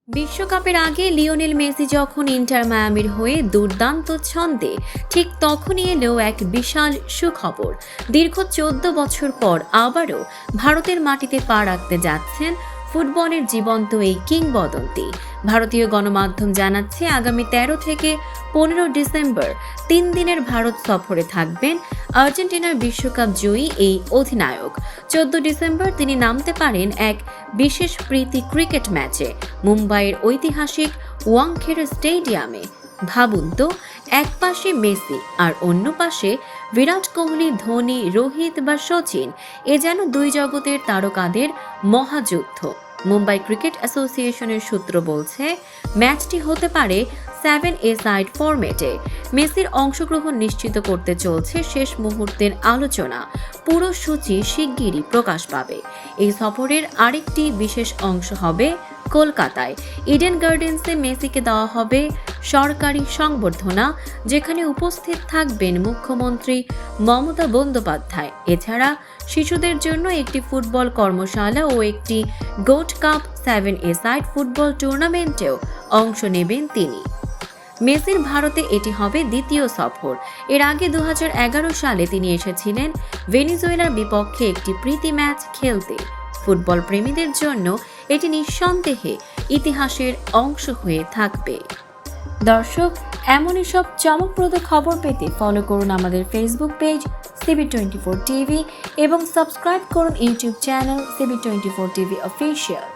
বিশ্বকাপের আগে Lionel Messi যখন ইন্টার মায়ামির হয়ে দুর্দান্ত ছন্দে, ঠিক তখনই এলো এক বিশাল সুখবর। দীর্ঘ 14 বছর পর আবারও ভারতের মাটিতে পা রাখতে যাচ্ছেন ফুটবলের জীবন্ত এই কিংবদন্তি। ভারতীয় গণমাধ্যম জানাচ্ছে আগামী 13 থেকে 15 ডিসেম্বর 3 দিনের ভারত সফরে থাকবেন আর্জেন্টিনার বিশ্বকাপ জয়ী এই অধিনায়ক। 14 ডিসেম্বর তিনি নামতে পারেন এক বিশেষ প্রীতি ক্রিকেট ম্যাচে মুম্বাইয়ের ঐতিহাসিক ওয়াংখেড়ে স্টেডিয়ামে। ভাবুন তো, এক পাশে মেসি আর অন্য পাশে বিরাট কোহলি, ধোনি, রোহিত বা সচিন। এ যেন দুই জগতের তারকাদের মহাযুদ্ধ। মুম্বাই ক্রিকেট অ্যাসোসিয়েশনের সূত্র বলছে ম্যাচটি হতে পারে 7 সাইড ফরম্যাটে। মেসির অংশগ্রহণ নিশ্চিত করতে চলছে শেষ মুহূর্তের আলোচনা। পুরো সূচি শিগগিরই প্রকাশ পাবে। এই সফরের আরেকটি বিশেষ অংশ হবে কলকাতায় ইডেন গার্ডেন্সে মেসিকে দেওয়া হবে সরকারি সংবর্ধনা, যেখানে উপস্থিত থাকবেন মুখ্যমন্ত্রী মমতা বন্দ্যোপাধ্যায়। এছাড়া শিশুদের জন্য একটি ফুটবল কর্মশালা ও একটি গোল্ড কাপ 7 সাইড ফুটবল টুর্নামেন্টেও অংশ নেবেন তিনি। মেসির ভারতে এটি হবে দ্বিতীয় সফর। এর আগে 2011 সালে তিনি এসেছিলেন ভেনেজুয়েলার বিপক্ষে একটি প্রীতি ম্যাচ খেলতে। ফুটবল প্রেমীদের জন্য এটি নিঃসন্দেহে ইতিহাসের অংশ হয়ে থাকবে। দর্শক, এমনই সব চমকপ্রদ খবর পেতে ফলো করুন আমাদের ফেসবুক পেজ CB24 TV এবং সাবস্ক্রাইব করুন YouTube channel CB24 TV official.